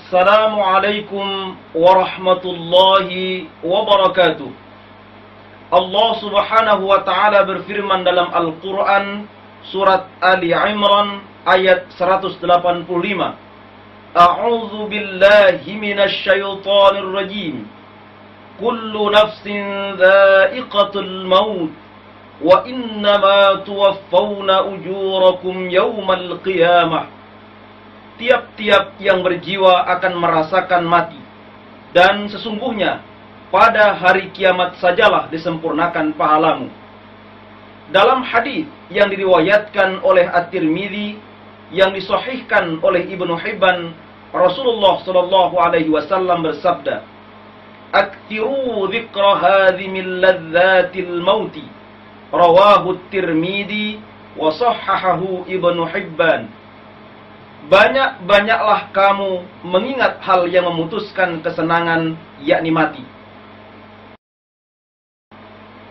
Assalamualaikum warahmatullahi wabarakatuh. Allah subhanahu wa ta'ala berfirman dalam Al-Quran surat Ali Imran ayat 185. A'udzu billahi minasy syaithanir rajim. Kullu nafsin dha'iqatul maut wa innama tuwaffawna ujurakum yawmal qiyamah. Tiap-tiap yang berjiwa akan merasakan mati, dan sesungguhnya pada hari kiamat sajalah disempurnakan pahalamu. Dalam hadis yang diriwayatkan oleh At-Tirmidzi yang disahihkan oleh Ibnu Hibban, Rasulullah sallallahu alaihi wasallam bersabda, "Aktsiru dzikra hadhimil ladzatil mauti." Rawahu At-Tirmidzi wa shahhahahu Ibnu Hibban. Banyak-banyaklah kamu mengingat hal yang memutuskan kesenangan, yakni mati.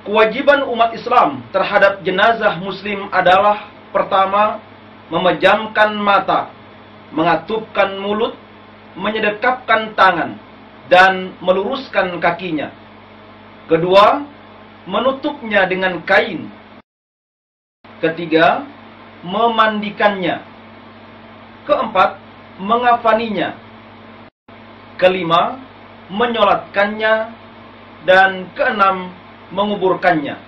Kewajiban umat Islam terhadap jenazah muslim adalah: pertama, memejamkan mata, mengatupkan mulut, menyedekapkan tangan, dan meluruskan kakinya. Kedua, menutupnya dengan kain. Ketiga, memandikannya. Keempat, mengafaninya. Kelima, menyolatkannya. Dan keenam, menguburkannya.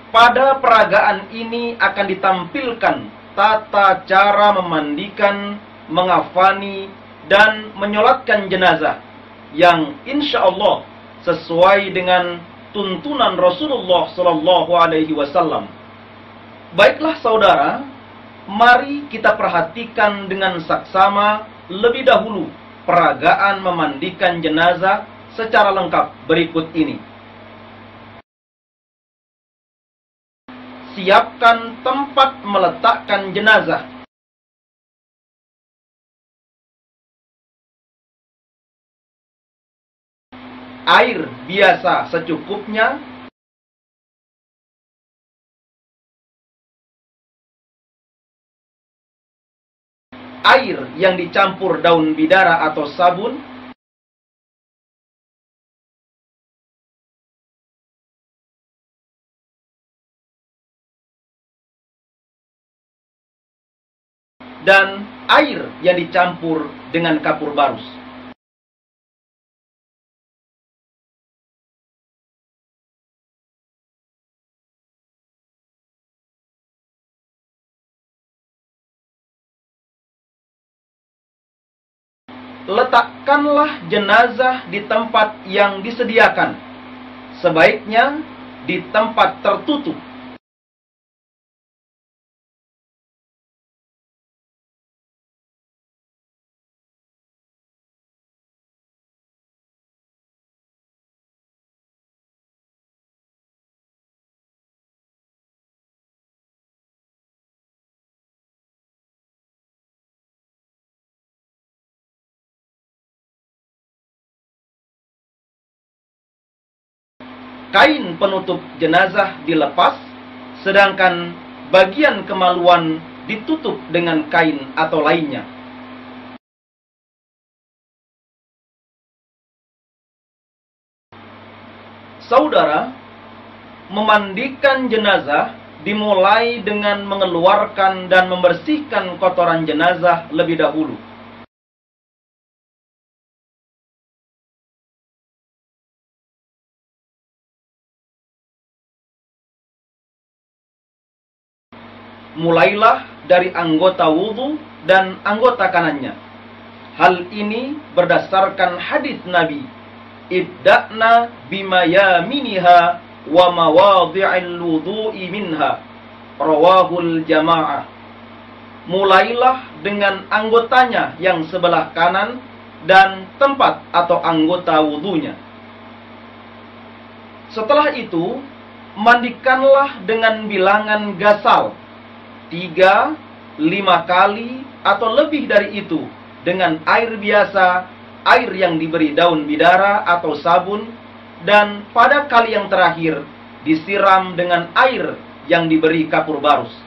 Pada peragaan ini akan ditampilkan tata cara memandikan, mengafani, dan menyolatkan jenazah yang insya Allah sesuai dengan tuntunan Rasulullah Sallallahu Alaihi Wasallam. Baiklah saudara, mari kita perhatikan dengan saksama lebih dahulu peragaan memandikan jenazah secara lengkap berikut ini. Siapkan tempat meletakkan jenazah. Air biasa secukupnya. Air yang dicampur daun bidara atau sabun. Dan air yang dicampur dengan kapur barus. Letakkanlah jenazah di tempat yang disediakan. Sebaiknya di tempat tertutup. Kain penutup jenazah dilepas, sedangkan bagian kemaluan ditutup dengan kain atau lainnya. Saudara, memandikan jenazah dimulai dengan mengeluarkan dan membersihkan kotoran jenazah lebih dahulu. Mulailah dari anggota wudhu dan anggota kanannya. Hal ini berdasarkan hadis Nabi, "Ibda'na bima yaminiha wa mawadhi'il wudhu'i minha." Rawahul jamaah. Mulailah dengan anggotanya yang sebelah kanan dan tempat atau anggota wudhunya. Setelah itu, mandikanlah dengan bilangan gasal 3, 5 kali atau lebih dari itu dengan air biasa, air yang diberi daun bidara atau sabun, dan pada kali yang terakhir disiram dengan air yang diberi kapur barus.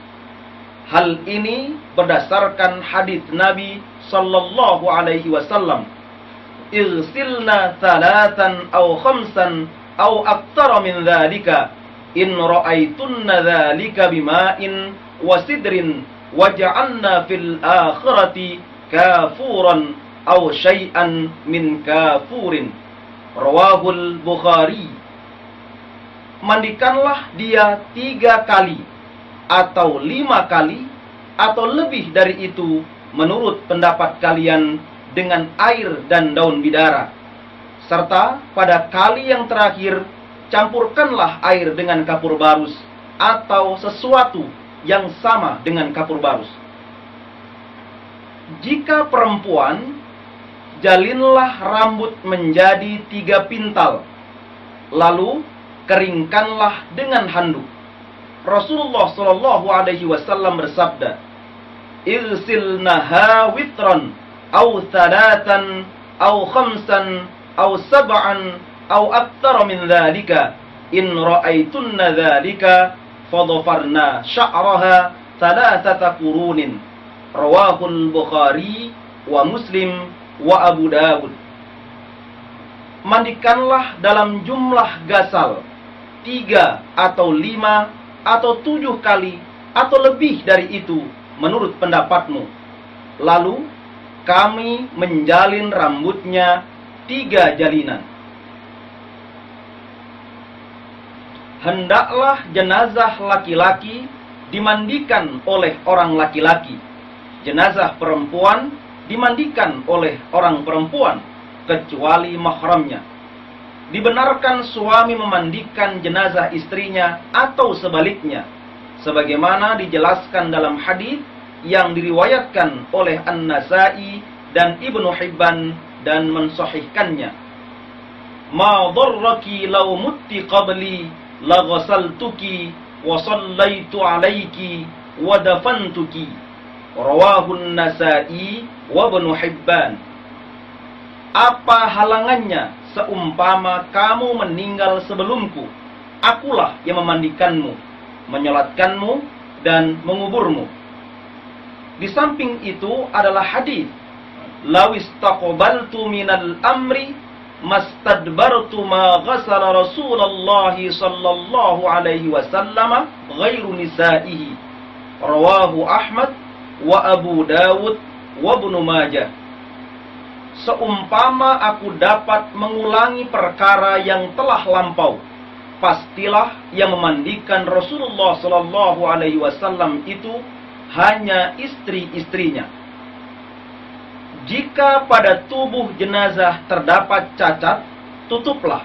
Hal ini berdasarkan hadis Nabi sallallahu alaihi wasallam, "Irsilna thalathan aw khamsan aw aktsara min dzalika in ra'aitunna dzalika bima'in wa sidrin waj'alna fil akhirati kafuran aw syai'an min kafurin." Rawahul Bukhari. Mandikanlah dia 3 kali atau 5 kali atau lebih dari itu menurut pendapat kalian dengan air dan daun bidara. Serta pada kali yang terakhir campurkanlah air dengan kapur barus atau sesuatu yang sama dengan kapur barus. Jika perempuan, jalinlah rambut menjadi 3 pintal, lalu keringkanlah dengan handuk. Rasulullah Shallallahu Alaihi Wasallam bersabda, "Irsilnaha witran, au thalathan, au khamsan, au sab'an, au aktsara min dzalika. In ra'aitunna dzalika, fadhafarna sya'raha thalathata qurunin." Rawahul Bukhari wa Muslim wa Abu Dawud. Mandikanlah dalam jumlah gasal 3 atau 5 atau 7 kali atau lebih dari itu menurut pendapatmu. Lalu kami menjalin rambutnya 3 jalinan. Hendaklah jenazah laki-laki dimandikan oleh orang laki-laki. Jenazah perempuan dimandikan oleh orang perempuan, kecuali mahramnya. Dibenarkan suami memandikan jenazah istrinya atau sebaliknya, sebagaimana dijelaskan dalam hadis yang diriwayatkan oleh An-Nasa'i dan Ibnu Hibban dan mensahihkannya. "Ma dharraki law mutti qabli la ghasaltuki wa sallaitu alayki wa dafantuki." Rawahun Nasa'i wa Ibnu Hibban. Apa halangannya seumpama kamu meninggal sebelumku? Akulah yang memandikanmu, menyolatkanmu, dan menguburmu. Di samping itu adalah hadis, "Law istaqbaltu minal amri mastadbartu ma ghasala Rasulullah sallallahu alaihi wasallam ghairu nisa'ihi." Rawahu Ahmad wa Abu Dawud wa Ibnu Majah. Seumpama aku dapat mengulangi perkara yang telah lampau, pastilah yang memandikan Rasulullah Shallallahu Alaihi Wasallam itu hanya istri-istrinya. Jika pada tubuh jenazah terdapat cacat, tutuplah.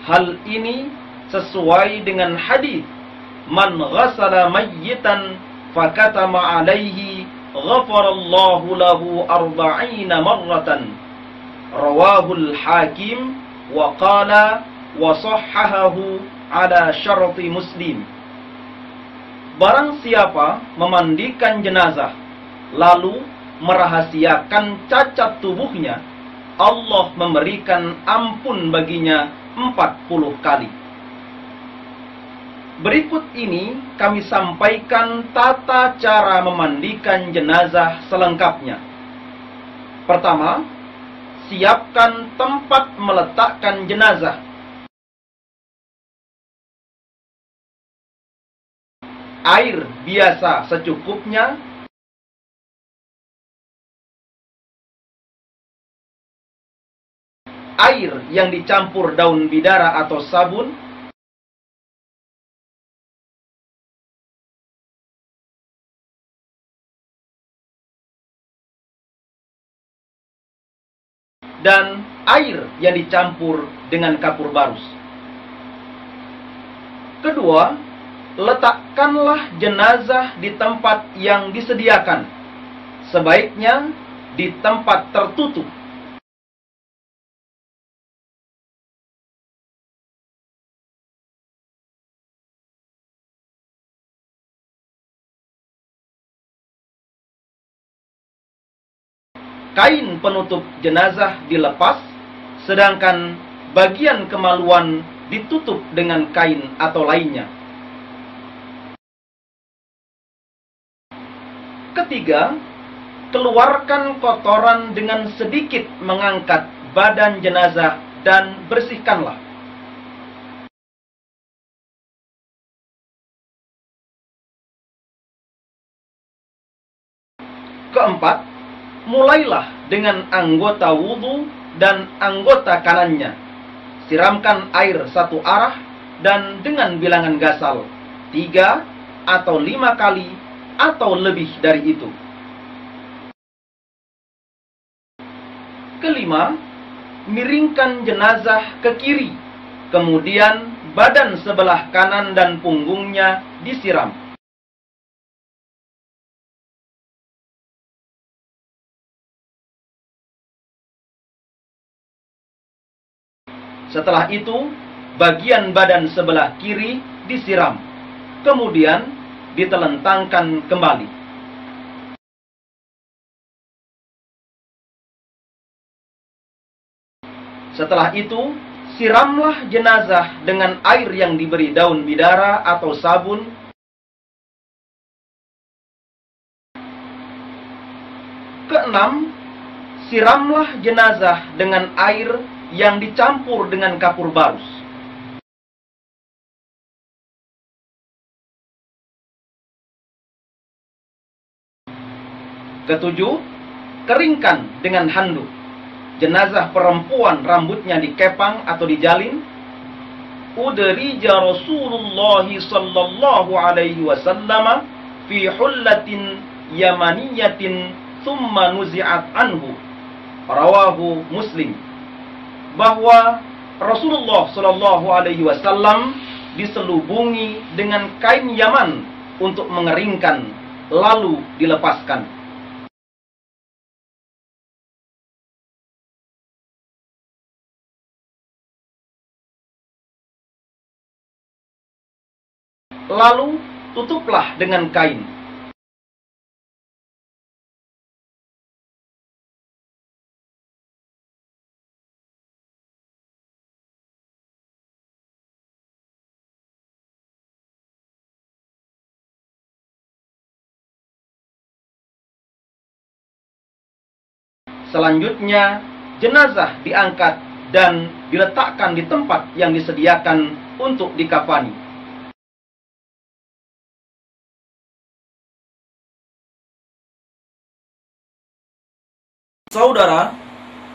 Hal ini sesuai dengan hadis, "Man ghassala mayyitan fakatama alaihi ghafarallahu lahu 40 marratan." Rawahul Hakim wa qala wa sahhahahu ala syarti Muslim. Barang siapa memandikan jenazah lalu merahasiakan cacat tubuhnya, Allah memberikan ampun baginya 40 kali. Berikut ini kami sampaikan tata cara memandikan jenazah selengkapnya. Pertama, siapkan tempat meletakkan jenazah. Air biasa secukupnya. Air yang dicampur daun bidara atau sabun. Dan air yang dicampur dengan kapur barus. Kedua, letakkanlah jenazah di tempat yang disediakan. Sebaiknya di tempat tertutup. Kain penutup jenazah dilepas, sedangkan bagian kemaluan ditutup dengan kain atau lainnya. Ketiga, keluarkan kotoran dengan sedikit mengangkat badan jenazah dan bersihkanlah. Keempat, mulailah dengan anggota wudhu dan anggota kanannya. Siramkan air satu arah dan dengan bilangan gasal 3 atau 5 kali atau lebih dari itu. Kelima, miringkan jenazah ke kiri, kemudian badan sebelah kanan dan punggungnya disiram. Setelah itu, bagian badan sebelah kiri disiram, kemudian ditelentangkan kembali. Setelah itu, siramlah jenazah dengan air yang diberi daun bidara atau sabun. Keenam, siramlah jenazah dengan air yang dicampur dengan kapur barus. Ketujuh, keringkan dengan handuk. Jenazah perempuan rambutnya dikepang atau dijalin. Udrija Rasulullah sallallahu alaihi wasallam fi hullatin yamaniyatin thumma nuzi'at anhu. Rawahu Muslim. Bahwa Rasulullah sallallahu alaihi wasallam diselubungi dengan kain Yaman untuk mengeringkan, lalu dilepaskan. Lalu tutuplah dengan kain. Selanjutnya, jenazah diangkat dan diletakkan di tempat yang disediakan untuk dikafani. Saudara,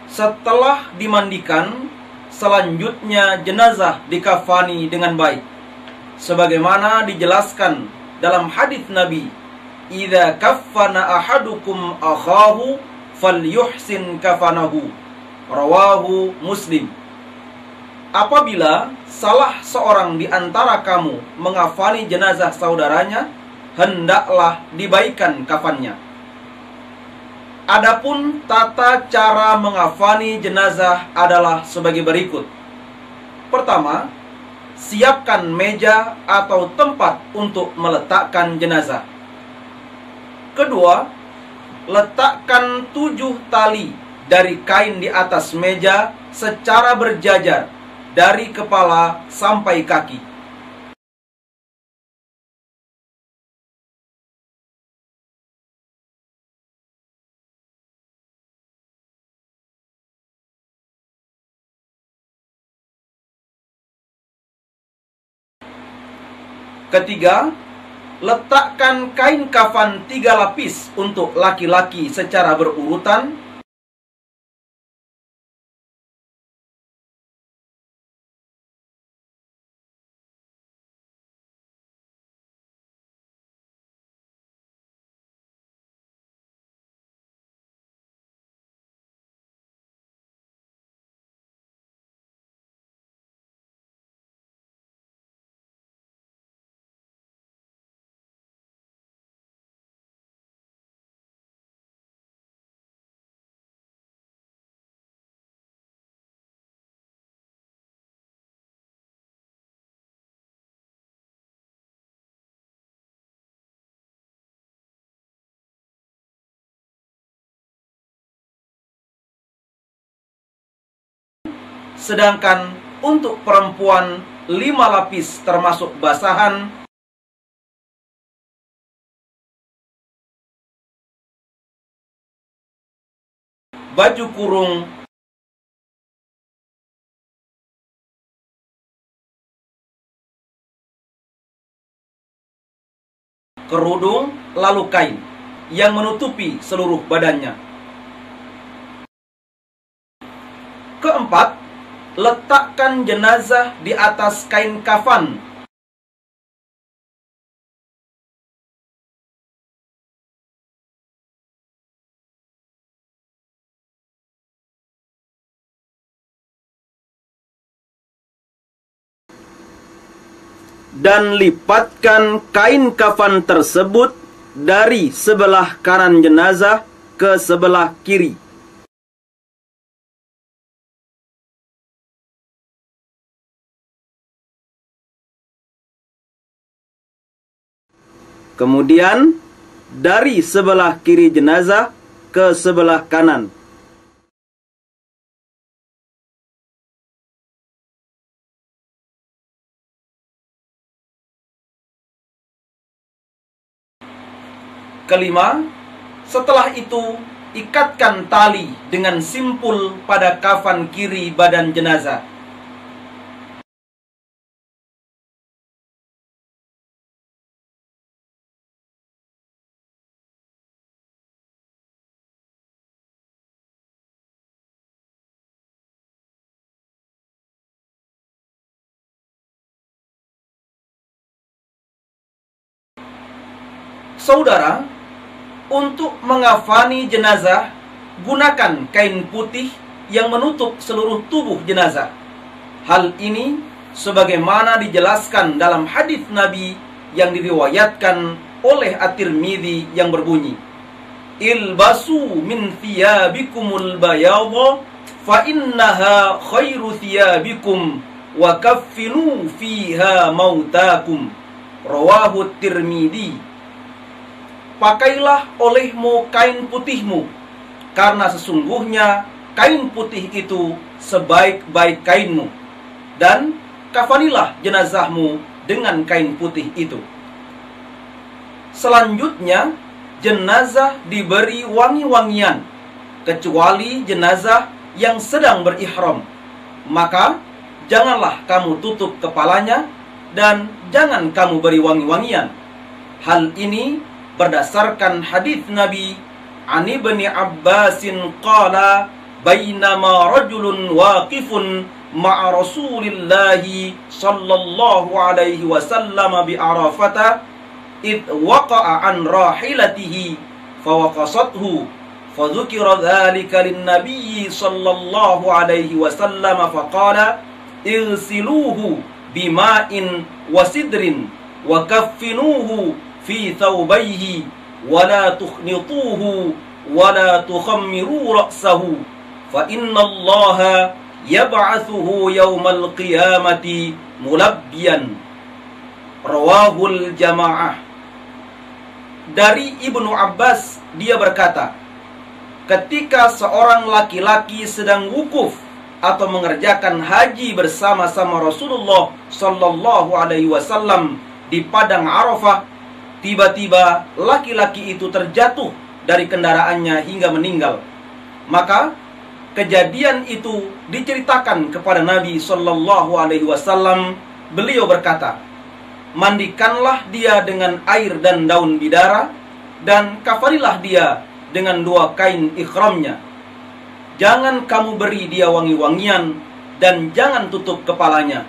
setelah dimandikan, selanjutnya jenazah dikafani dengan baik. Sebagaimana dijelaskan dalam hadis Nabi, "Idza kaffana ahadukum akhahu falyuhsin kafanahu." Rawahu Muslim. Apabila salah seorang di antara kamu mengafani jenazah saudaranya, hendaklah dibaikan kafannya. Adapun tata cara mengafani jenazah adalah sebagai berikut. Pertama, siapkan meja atau tempat untuk meletakkan jenazah. Kedua, letakkan 7 tali dari kain di atas meja secara berjajar dari kepala sampai kaki. Ketiga, letakkan kain kafan 3 lapis untuk laki-laki secara berurutan. Sedangkan untuk perempuan 5 lapis termasuk basahan baju kurung, kerudung, lalu kain yang menutupi seluruh badannya. Keempat, letakkan jenazah di atas kain kafan. Dan lipatkan kain kafan tersebut dari sebelah kanan jenazah ke sebelah kiri. Kemudian dari sebelah kiri jenazah ke sebelah kanan. Kelima, setelah itu ikatkan tali dengan simpul pada kafan kiri badan jenazah. Saudara, untuk mengafani jenazah, gunakan kain putih yang menutup seluruh tubuh jenazah. Hal ini sebagaimana dijelaskan dalam hadis Nabi yang diriwayatkan oleh At-Tirmidzi yang berbunyi, "Ilbasu min thiyabikumul bayadha fa innaha khairu thiyabikum wa kaffinu fiha mautakum." Rawahu Tirmidzi. Pakailah olehmu kain putihmu, karena sesungguhnya kain putih itu sebaik-baik kainmu, dan kafanilah jenazahmu dengan kain putih itu. Selanjutnya, jenazah diberi wangi-wangian, kecuali jenazah yang sedang berihram. Maka, janganlah kamu tutup kepalanya, dan jangan kamu beri wangi-wangian. Hal ini berdasarkan hadis Nabi an Ibni Abbasin qala bainama rajulun waqifun ma'a Rasulillahi sallallahu alaihi wasallam bi Arafata id waqa'a an rahilatihi fawaqasathu fadhukira dhalika lin-nabiy sallallahu alaihi wasallam faqala igsiluhu bima'in wasidrin wa kaffinuhu fi thawbayhi wa la tukhnituhu wa la tukhammiru ra'sahu fa inna Allaha yab'athuhu yawmal qiyamati mulabbiyan. Rawahul jamaah. Dari Ibnu Abbas, dia berkata, ketika seorang laki-laki sedang wukuf atau mengerjakan haji bersama-sama Rasulullah sallallahu alaihi wasallam di padang Arafah, tiba-tiba laki-laki itu terjatuh dari kendaraannya hingga meninggal. Maka kejadian itu diceritakan kepada Nabi sallallahu alaihi wasallam. Beliau berkata, mandikanlah dia dengan air dan daun bidara, dan kafanilah dia dengan 2 kain ikhramnya. Jangan kamu beri dia wangi-wangian, dan jangan tutup kepalanya.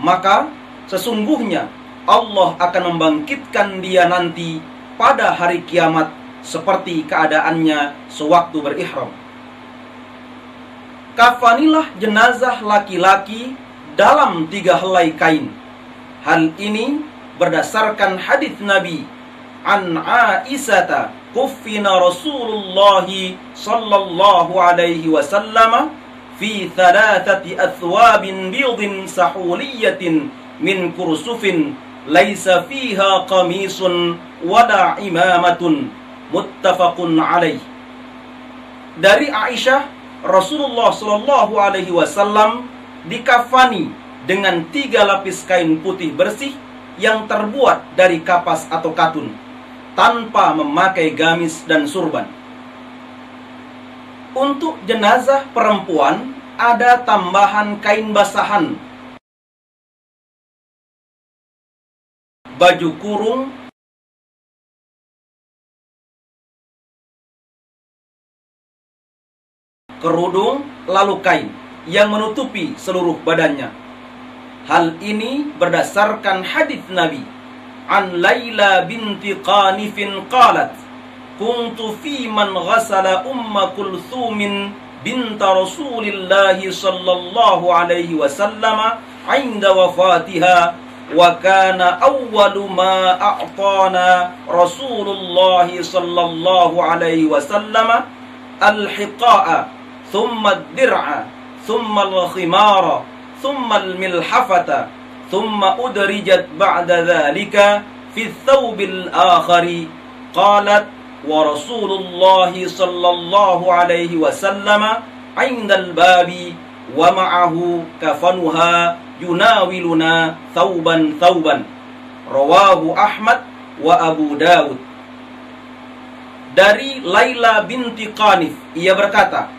Maka sesungguhnya Allah akan membangkitkan dia nanti pada hari kiamat seperti keadaannya sewaktu berihram. Kafanilah jenazah laki-laki dalam 3 helai kain. Hal ini berdasarkan hadis Nabi an Aisyah kuffina Rasulullah sallallahu alaihi wasallam fi 3 athwabin bidin sahuliyatin min kursufin laisa fiha qamisun wala imamatun, muttafaqun alaih. Dari Aisyah, Rasulullah sallallahu alaihi wasallam dikafani dengan 3 lapis kain putih bersih yang terbuat dari kapas atau katun, tanpa memakai gamis dan surban. Untuk jenazah perempuan ada tambahan kain basahan, baju kurung, kerudung, lalu kain yang menutupi seluruh badannya. Hal ini berdasarkan hadis Nabi. An Laila binti Qanifin qalat, kuntu fi man ghasala Umma Kulthumin binta Rasulillah sallallahu alaihi wasallam 'inda wafatiha, wa kana awwalu ma a'tana Rasulullah sallallahu alaihi wasallam al-hiqa'a, thumma ad-dir'a, thumma al-khimara, thumma al-milhafata, thumma udrijat ba'da dhalika fi thawbil akhari. Qalat wa Rasulullah sallallahu alaihi wasallam 'inda al-babi wa ma'ahu kafanuha yunawiluna thawban. Rawahu Ahmad wa Abu Dawud. Dari Laila binti Qanif, ia berkata,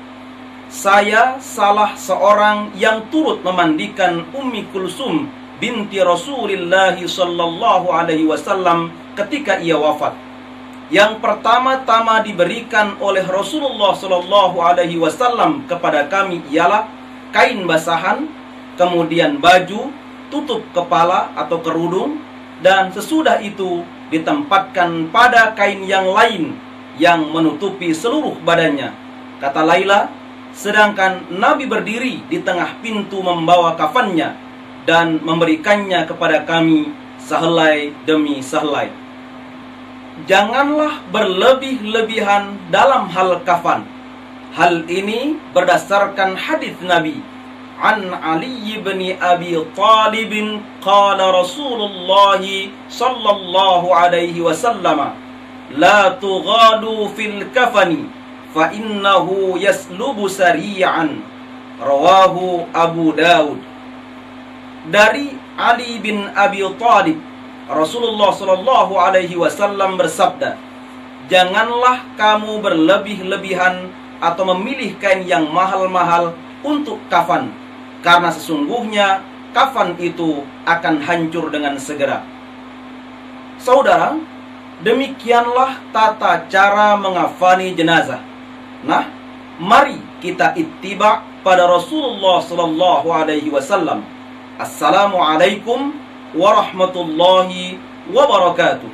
saya salah seorang yang turut memandikan Ummi Kulsum binti Rasulillah sallallahu alaihi wasallam ketika ia wafat. Yang pertama-tama diberikan oleh Rasulullah sallallahu alaihi wasallam kepada kami ialah kain basahan, kemudian baju, tutup kepala atau kerudung, dan sesudah itu ditempatkan pada kain yang lain yang menutupi seluruh badannya. Kata Laila, sedangkan Nabi berdiri di tengah pintu membawa kafannya dan memberikannya kepada kami sehelai demi sehelai. Janganlah berlebih-lebihan dalam hal kafan. Hal ini berdasarkan hadis Nabi. An Ali bin Abi Talib qala Rasulullah sallallahu alaihi wasallam, la tughadu fil kafani fa innahu yaslubu sari'an. Rawahu Abu Dawud. Dari Ali bin Abi Talib, Rasulullah sallallahu alaihi wasallam bersabda, janganlah kamu berlebih-lebihan atau memilih kain yang mahal-mahal untuk kafan, karena sesungguhnya kafan itu akan hancur dengan segera. Saudara, demikianlah tata cara mengafani jenazah. Nah, mari kita ittiba pada Rasulullah sallallahu alaihi wasallam. Assalamualaikum warahmatullahi wabarakatuh.